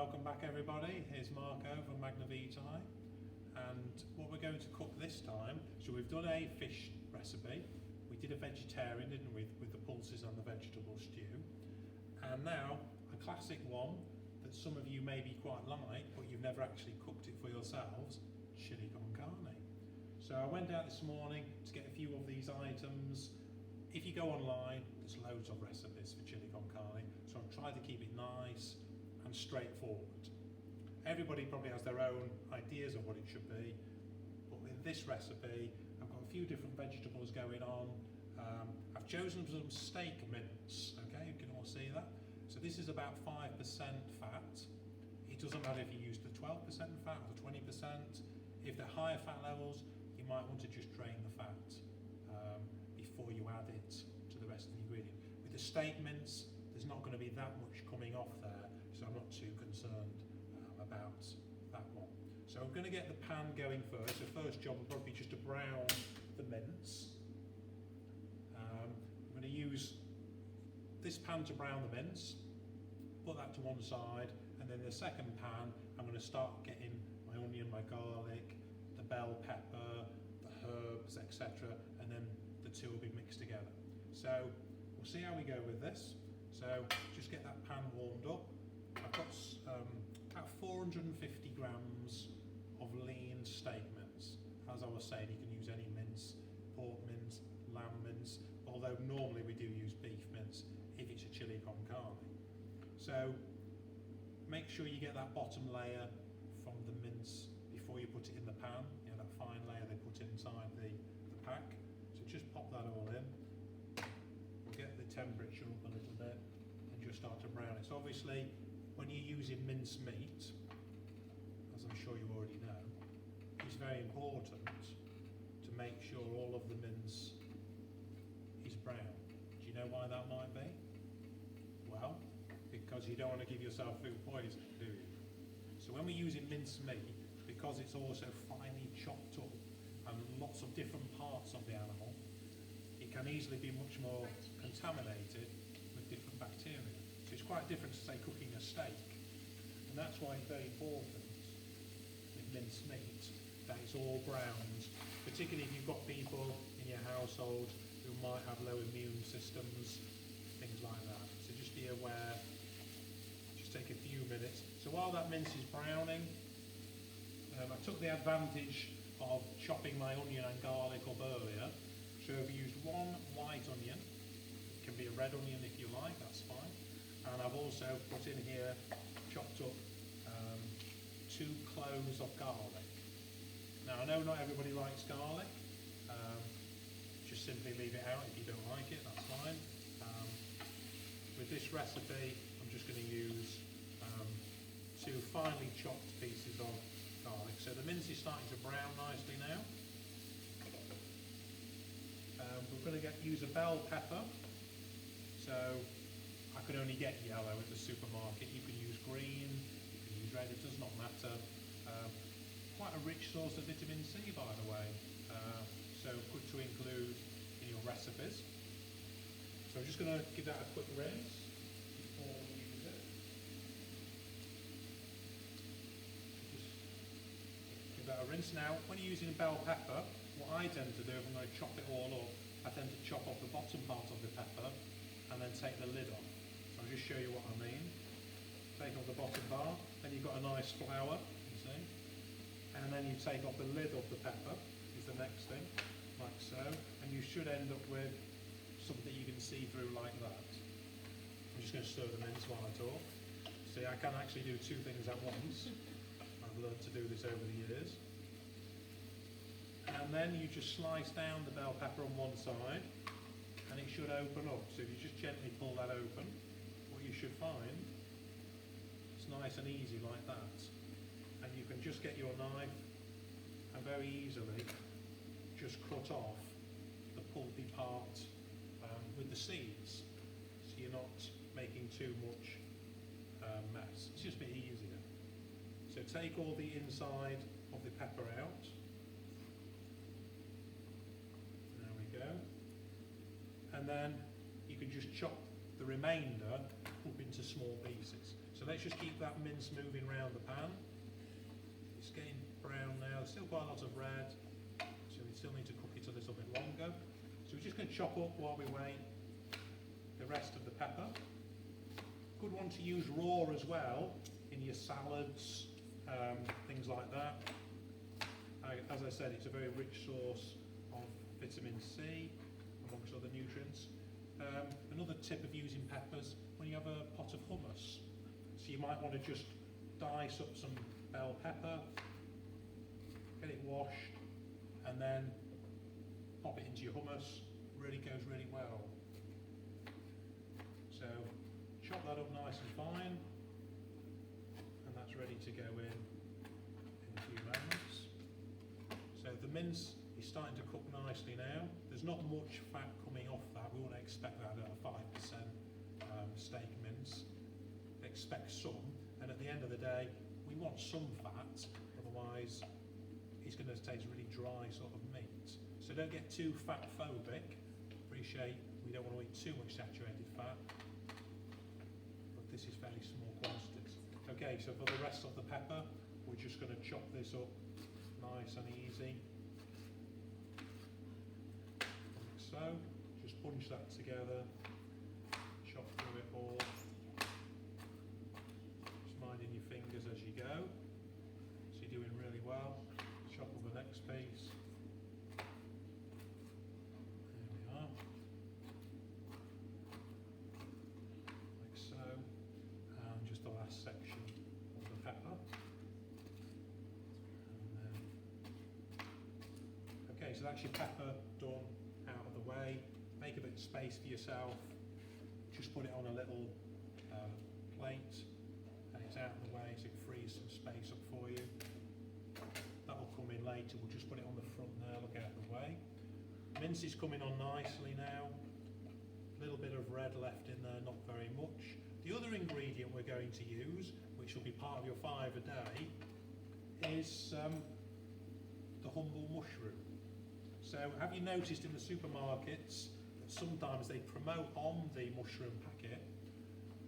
Welcome back everybody, here's Marco from Magna Vitae, and what we're going to cook this time, so we've done a fish recipe, we did a vegetarian, didn't we, with the pulses and the vegetable stew, and now a classic one that some of you maybe quite like, but you've never actually cooked it for yourselves, Chilli Con Carne. So I went out this morning to get a few of these items. If you go online, there's loads of recipes for Chilli Con Carne, so I've tried to keep it nice and straightforward. Everybody probably has their own ideas of what it should be, but with this recipe, I've got a few different vegetables going on. I've chosen some steak mince, okay, you can all see that. So this is about 5% fat. It doesn't matter if you use the 12% fat or the 20%. If they're higher fat levels, you might want to just drain the fat before you add it to the rest of the ingredient. With the steak mince, there's not going to be that much coming off there, so I'm not too concerned about that one. So I'm going to get the pan going first. The first job will probably be just to brown the mince. I'm going to use this pan to brown the mince, put that to one side, and then the second pan I'm going to start getting my onion, my garlic, the bell pepper, the herbs, etc., and then the two will be mixed together. So we'll see how we go with this. So just get that pan warmed up. I've got about 450 grams of lean steak mince. As I was saying, you can use any mince, pork mince, lamb mince, although normally we do use beef mince if it's a chili con carne. So make sure you get that bottom layer from the mince before you put it in the pan, you know, that fine layer they put inside the pack. So just pop that all in. Get the temperature up a little bit and just start to brown it. So obviously when you're using minced meat, as I'm sure you already know, it's very important to make sure all of the mince is brown. Do you know why that might be? Well, because you don't want to give yourself food poisoning, do you? So when we're using minced meat, because it's also finely chopped up and lots of different parts of the animal, it can easily be much more contaminated with different bacteria. So it's quite different to say cooking a steak. And that's why it's very important with minced meat that it's all browned, particularly if you've got people in your household who might have low immune systems, things like that. So just be aware, just take a few minutes. So while that mince is browning, I took the advantage of chopping my onion and garlic up earlier. So I've used one white onion, it can be a red onion if you like, that's fine. And I've also put in here, chopped up 2 cloves of garlic. Now I know not everybody likes garlic, just simply leave it out if you don't like it, that's fine. With this recipe, I'm just going to use 2 finely chopped pieces of garlic. So the mince is starting to brown nicely now. We're going to use a bell pepper, so I could only get yellow at the supermarket. You can use green, you can use red, it does not matter. Quite a rich source of vitamin C, by the way, so good to include in your recipes. So I'm just going to give that a quick rinse before we use it. Just give that a rinse. Now, when you're using bell pepper, what I tend to do, if I'm going to chop it all up, I tend to chop off the bottom part of the pepper and then take the lid off. So I'll just show you what I mean. Take off the bottom part, then you've got a nice flour, you see. And then you take off the lid of the pepper, is the next thing, like so. And you should end up with something you can see through like that. I'm just going to stir the mince while I talk. See, I can actually do 2 things at once. I've learned to do this over the years. And then you just slice down the bell pepper on one side and it should open up. So if you just gently pull that open, what you should find, it's nice and easy like that. And you can just get your knife and very easily just cut off the pulpy part with the seeds. So you're not making too much mess. It's just a bit easier. So take all the inside of the pepper out. Go. And then you can just chop the remainder up into small pieces. So let's just keep that mince moving around the pan. It's getting brown now, still quite a lot of red, so we still need to cook it a little bit longer. So we're just going to chop up while we wait the rest of the pepper. Good one to use raw as well in your salads, things like that. As I said, it's a very rich source of vitamin C, amongst other nutrients. Another tip of using peppers, when you have a pot of hummus, so you might want to just dice up some bell pepper, get it washed, and then pop it into your hummus. Really goes really well. So chop that up nice and fine, and that's ready to go in a few moments. So the mince is starting to cook nicely now. There's not much fat coming off that. We wouldn't expect that at a 5% steak mince. Expect some, and at the end of the day, we want some fat, otherwise it's going to taste really dry sort of meat. So don't get too fat phobic. Appreciate we don't want to eat too much saturated fat, but this is fairly small quantities. Okay, so for the rest of the pepper, we're just going to chop this up nice and easy. Like so, just bunch that together, chop through it all. Just minding your fingers as you go. So you're doing really well. Chop up the next piece. There we are. Like so. And just the last section of the pepper. Okay, so that's your pepper done, out of the way. Make a bit of space for yourself. Just put it on a little plate, and it's out of the way, so it frees some space up for you. That'll come in later. We'll just put it on the front there, look out of the way. Mince is coming on nicely now. A little bit of red left in there, not very much. The other ingredient we're going to use, which will be part of your 5 a day, is the humble mushroom. So have you noticed in the supermarkets that sometimes they promote on the mushroom packet,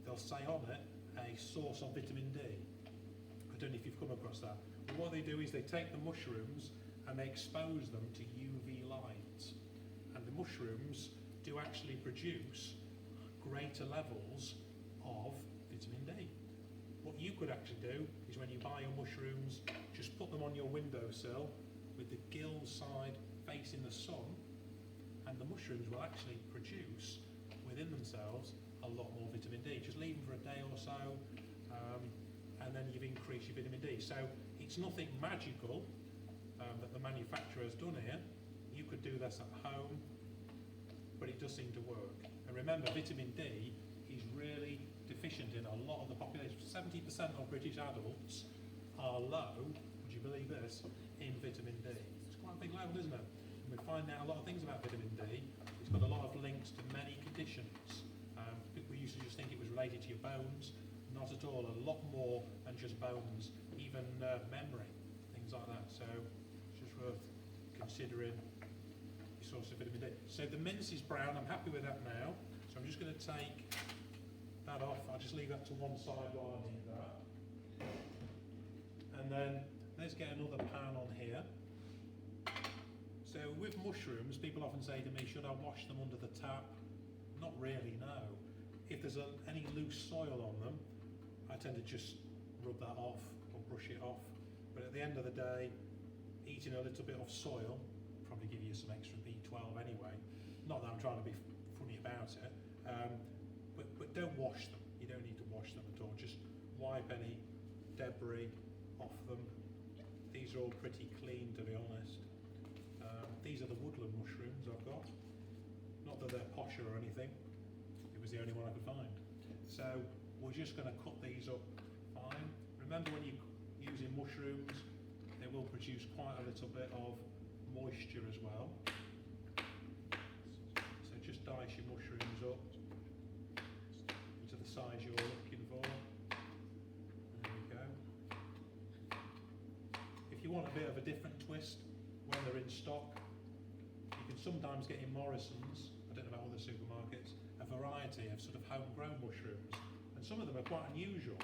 they'll say on it, a source of vitamin D. I don't know if you've come across that. But what they do is they take the mushrooms and they expose them to UV light. And the mushrooms do actually produce greater levels of vitamin D. What you could actually do is when you buy your mushrooms, just put them on your windowsill with the gill side facing the sun, and the mushrooms will actually produce within themselves a lot more vitamin D. Just leave them for a day or so, and then you've increased your vitamin D. So it's nothing magical that the manufacturer has done here. You could do this at home, but it does seem to work. And remember, vitamin D is really deficient in a lot of the population. 70% of British adults are low, would you believe this, in vitamin D. It's quite a big level, isn't it? And we find out a lot of things about vitamin D. It's got a lot of links to many conditions. People used to just think it was related to your bones. Not at all, a lot more than just bones, even memory, things like that. So it's just worth considering your source of vitamin D. So the mince is brown, I'm happy with that now. So I'm just going to take that off. I'll just leave that to one side while I need that. And then let's get another pan on here. So with mushrooms, people often say to me, should I wash them under the tap? Not really, no. If there's any loose soil on them, I tend to just rub that off or brush it off. But at the end of the day, eating a little bit of soil probably give you some extra B12 anyway. Not that I'm trying to be funny about it, but don't wash them. You don't need to wash them at all. Just wipe any debris off them. These are all pretty clean, to be honest. These are the woodland mushrooms I've got. Not that they're posher or anything. It was the only one I could find. So we're just going to cut these up fine. Remember, when you're using mushrooms, they will produce quite a little bit of moisture as well. So just dice your mushrooms up into the size you're looking for. There we go. If you want a bit of a different twist when they're in stock, you can sometimes get in Morrison's, I don't know about other supermarkets, a variety of sort of homegrown mushrooms, and some of them are quite unusual.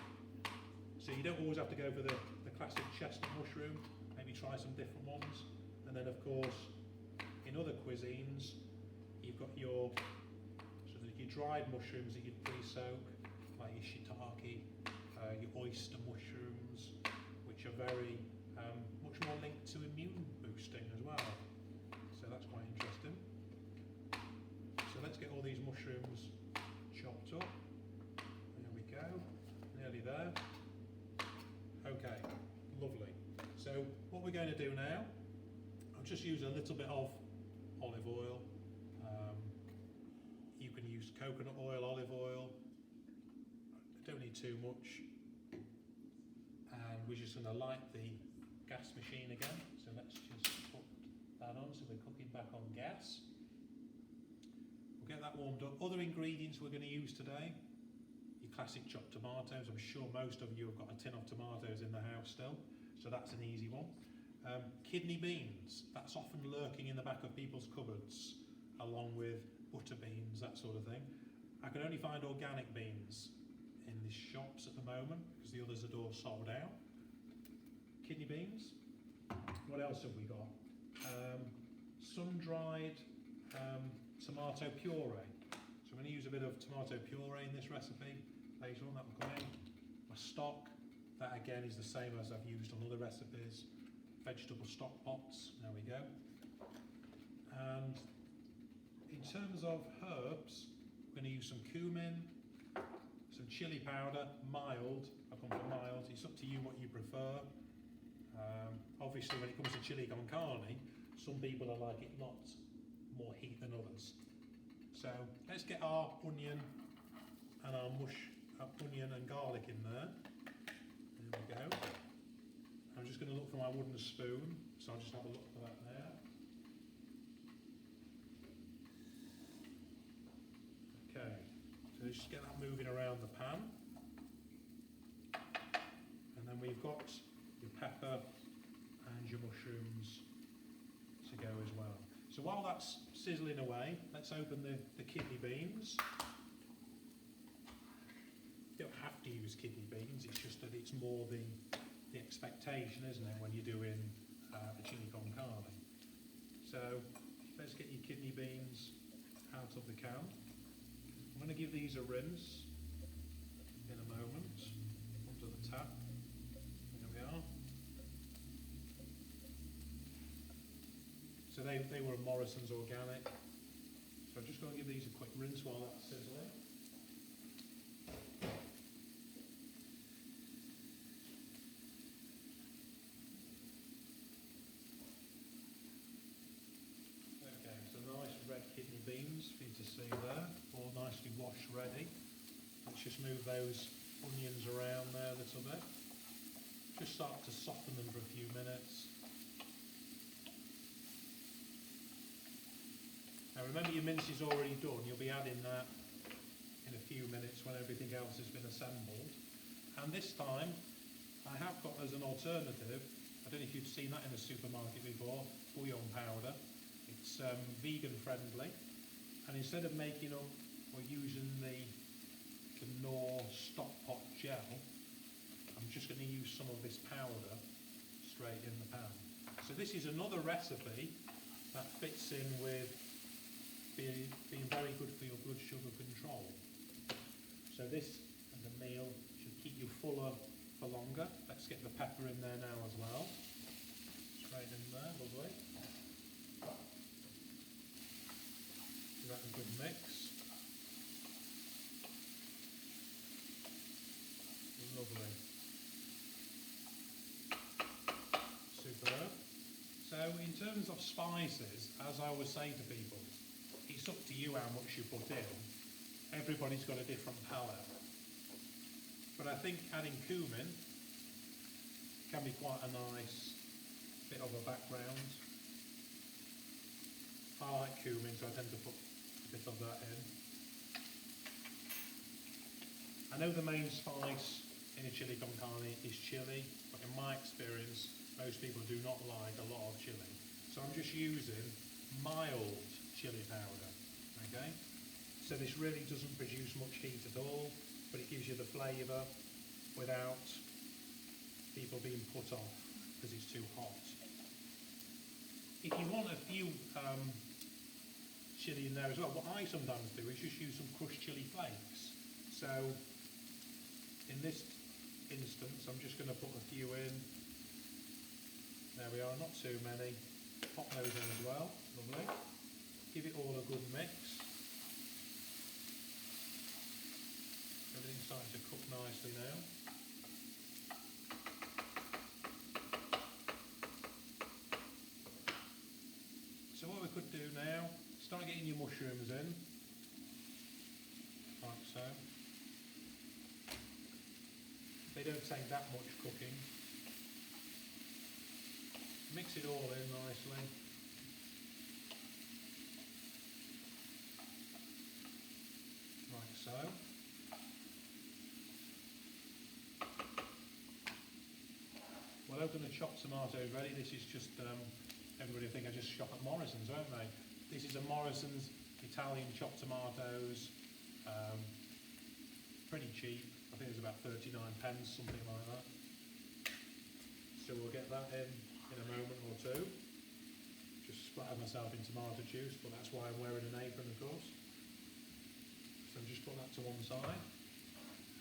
So you don't always have to go for the classic chestnut mushroom, maybe try some different ones. And then of course, in other cuisines, you've got your dried mushrooms that you'd pre-soak, like your shiitake, your oyster mushrooms, which are very much more linked to immune boosting as well. So that's quite interesting. So let's get all these mushrooms chopped up. There we go, nearly there. Okay, lovely. So what we're going to do now, I'll just use a little bit of olive oil. You can use coconut oil, olive oil. Don't need too much. And we're just going to light the gas machine again. So let's just put that on. So we're cooking back on gas. We'll get that warmed up. Other ingredients we're going to use today, your classic chopped tomatoes. I'm sure most of you have got a tin of tomatoes in the house still, so that's an easy one. Kidney beans, that's often lurking in the back of people's cupboards, along with butter beans, that sort of thing. I can only find organic beans in the shops at the moment because the others are all sold out. Kidney beans. What else have we got? Sun-dried tomato puree. So I'm going to use a bit of tomato puree in this recipe later on, that will come in. My stock, that again is the same as I've used on other recipes. Vegetable stock pots, there we go. And in terms of herbs, we're going to use some cumin, some chili powder, mild. I've gone for mild. It's up to you what you prefer. Obviously, when it comes to chili con carne, some people are like it not more heat than others. So let's get our onion and our onion and garlic in there. There we go. I'm just going to look for my wooden spoon, so I'll just have a look for that there. Okay, so just get that moving around the pan. And then we've got your pepper and your mushrooms to go as well. So while that's sizzling away, let's open the kidney beans. You don't have to use kidney beans, it's just that it's more the expectation, isn't it, when you're doing a chili con carne. So let's get your kidney beans out of the can. I'm going to give these a rinse in a moment under the tap. There we are. So they were Morrison's organic. So I'm just going to give these a quick rinse while that's sizzling. Kidney beans for you to see there, all nicely washed ready. Let's just move those onions around there a little bit. Just start to soften them for a few minutes. Now remember, your mince is already done. You'll be adding that in a few minutes when everything else has been assembled. And this time I have got as an alternative, I don't know if you've seen that in the supermarket before, bouillon powder. It's vegan friendly, and instead of making up or using the Knorr stock pot gel, I'm just going to use some of this powder straight in the pan. So this is another recipe that fits in with being very good for your blood sugar control. So this and the meal should keep you fuller for longer. Let's get the pepper in there now as well. Straight in there, lovely. Give that a good mix. Lovely. Superb. So in terms of spices, as I always say to people, it's up to you how much you put in. Everybody's got a different palate. But I think adding cumin can be quite a nice bit of a background. I like cumin, so I tend to put a bit of that in. I know the main spice in a chili con carne is chili, but in my experience, most people do not like a lot of chili. So I'm just using mild chili powder, okay? So this really doesn't produce much heat at all, but it gives you the flavour without put off because it's too hot. If you want a few chilli in there as well, what I sometimes do is just use some crushed chilli flakes. So in this instance, I'm just going to put a few in. There we are, not too many. Pop those in as well, lovely. Give it all a good mix. Everything's starting to cook nicely now. So what we could do now, start getting your mushrooms in, like so. They don't take that much cooking. Mix it all in nicely. Like so. We'll open the chopped tomatoes ready. This is just, everybody think I just shop at Morrison's, don't they? This is a Morrison's Italian chopped tomatoes. Pretty cheap. I think it's about 39 pence, something like that. So we'll get that in a moment or two. Just splattered myself in tomato juice, but that's why I'm wearing an apron, of course. So just put that to one side.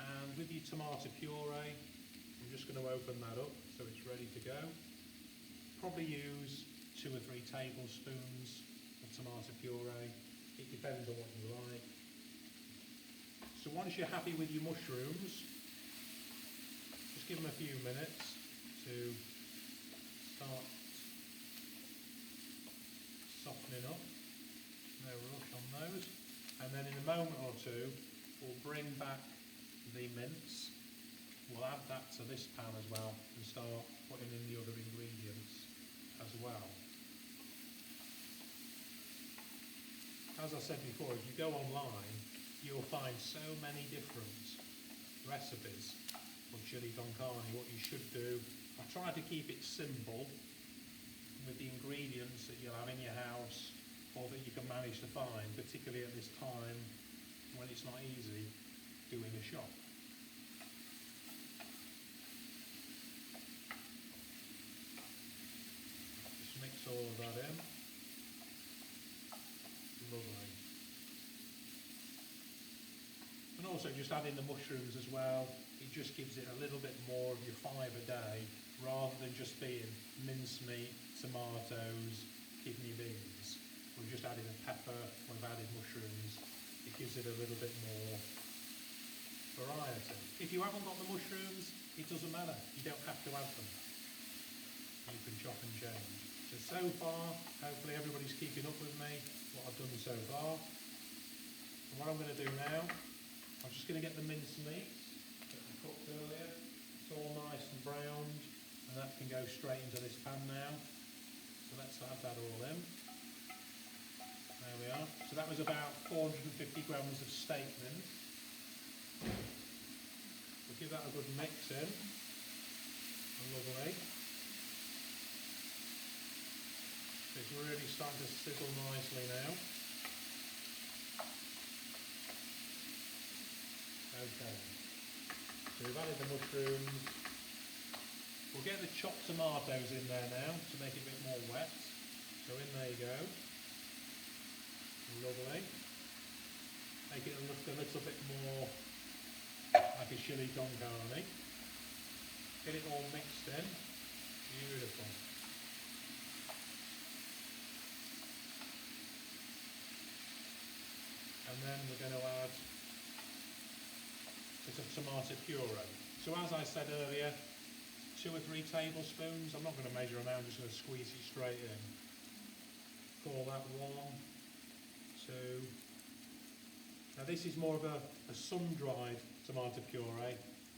And with your tomato puree, I'm just going to open that up so it's ready to go. Probably use 2 or 3 tablespoons of tomato puree. It depends on what you like. So once you're happy with your mushrooms, just give them a few minutes to start softening up. No rush on those. And then in a moment or two, we'll bring back the mince. We'll add that to this pan as well and start putting in the other ingredients as well. As I said before, if you go online, you'll find so many different recipes for chili con carne. What you should do, I try to keep it simple with the ingredients that you'll have in your house or that you can manage to find, particularly at this time when it's not easy doing a shop. Just mix all of that in. Lovely. And also just adding the mushrooms as well, it just gives it a little bit more of your fibre day rather than just being mincemeat, tomatoes, kidney beans. We've just added a pepper, we've added mushrooms. It gives it a little bit more variety. If you haven't got the mushrooms, it doesn't matter. You don't have to add them. You can chop and change. So far, hopefully everybody's keeping up with me, what I've done so far. And what I'm going to do now, I'm just going to get the mincemeat that we cooked earlier. It's all nice and browned, and that can go straight into this pan now. So let's add that all in. There we are. So that was about 450 grams of steak mince. We'll give that a good mix in. Lovely. So it's really starting to sizzle nicely now. Okay, so we've added the mushrooms. We'll get the chopped tomatoes in there now to make it a bit more wet. So in there you go. Lovely. Make it look a little bit more like a chili con carne. Get it all mixed in. Beautiful. And then we're going to add a bit of tomato puree. So as I said earlier, 2 or 3 tablespoons. I'm not going to measure them out, I'm just going to squeeze it straight in. Call that 1, 2. Now this is more of a sun-dried tomato puree.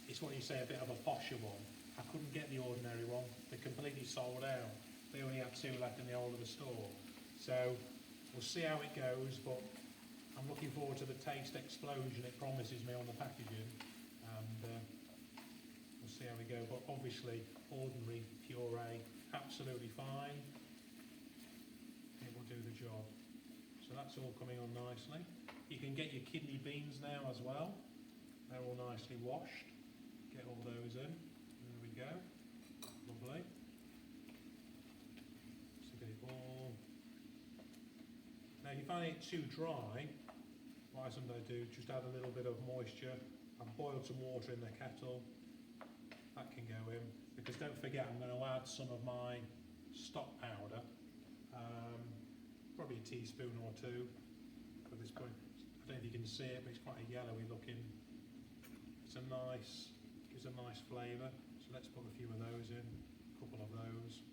It's what you say a bit of a posher one. I couldn't get the ordinary one. They're completely sold out. They only have 2 left in the whole of the store. So we'll see how it goes, but I'm looking forward to the taste explosion it promises me on the packaging, and we'll see how we go. But obviously, ordinary puree, absolutely fine. It will do the job. So that's all coming on nicely. You can get your kidney beans now as well. They're all nicely washed. Get all those in. There we go. find it too dry, what I sometimes do, just add a little bit of moisture. I've boiled some water in the kettle. That can go in. Because don't forget, I'm going to add some of my stock powder. Probably a teaspoon or two at this point. I don't know if you can see it, but it's quite a yellowy looking. It's a nice, gives a nice flavour. So let's put a few of those in, a couple of those.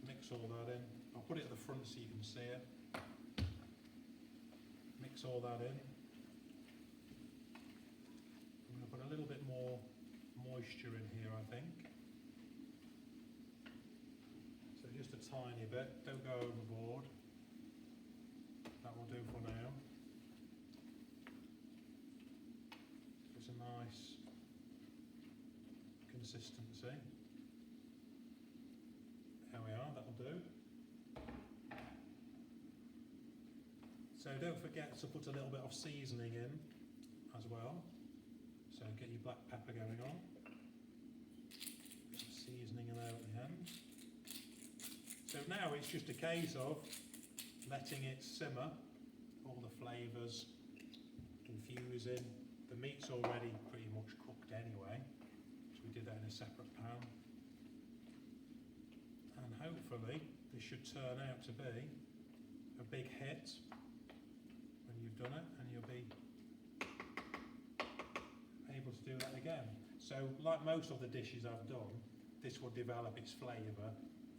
Mix all that in. I'll put it at the front so you can see it. Mix all that in. I'm going to put a little bit more moisture in here, I think. So just a tiny bit, don't go overboard. That will do for now. So it's a nice consistency. There we are, that'll do. So don't forget to put a little bit of seasoning in as well. So get your black pepper going on. Some seasoning in there at the end. So now it's just a case of letting it simmer, all the flavours infusing. The meat's already pretty much cooked anyway, so we did that in a separate pan. And hopefully this should turn out to be a big hit when you've done it, and you'll be able to do that again. So like most of the dishes I've done, this will develop its flavour.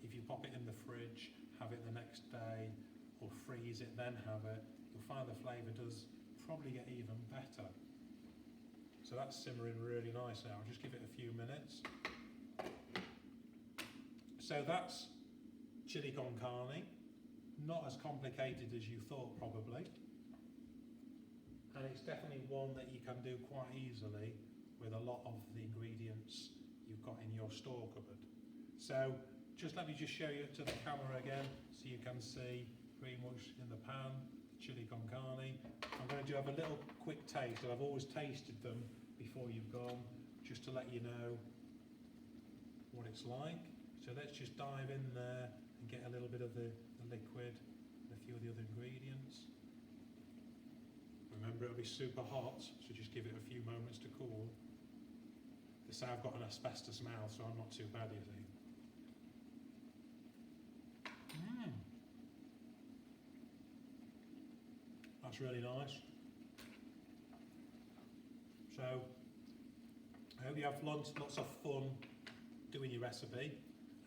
If you pop it in the fridge, have it the next day, or freeze it then have it, you'll find the flavour does probably get even better. So that's simmering really nice now. I'll just give it a few minutes. So that's chili con carne. Not as complicated as you thought probably. And it's definitely one that you can do quite easily with a lot of the ingredients you've got in your store cupboard. So let me just show you to the camera again so you can see pretty much in the pan, chili con carne. I'm going to have a little quick taste, and I've always tasted them before you've gone, just to let you know what it's like. So let's just dive in there and get a little bit of the liquid and a few of the other ingredients. Remember, it'll be super hot, so just give it a few moments to cool. They say I've got an asbestos mouth, so I'm not too bad, you see. That's really nice. So I hope you have lots of fun doing your recipe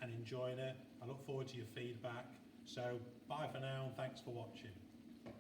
and enjoying it. I look forward to your feedback. So bye for now, and thanks for watching.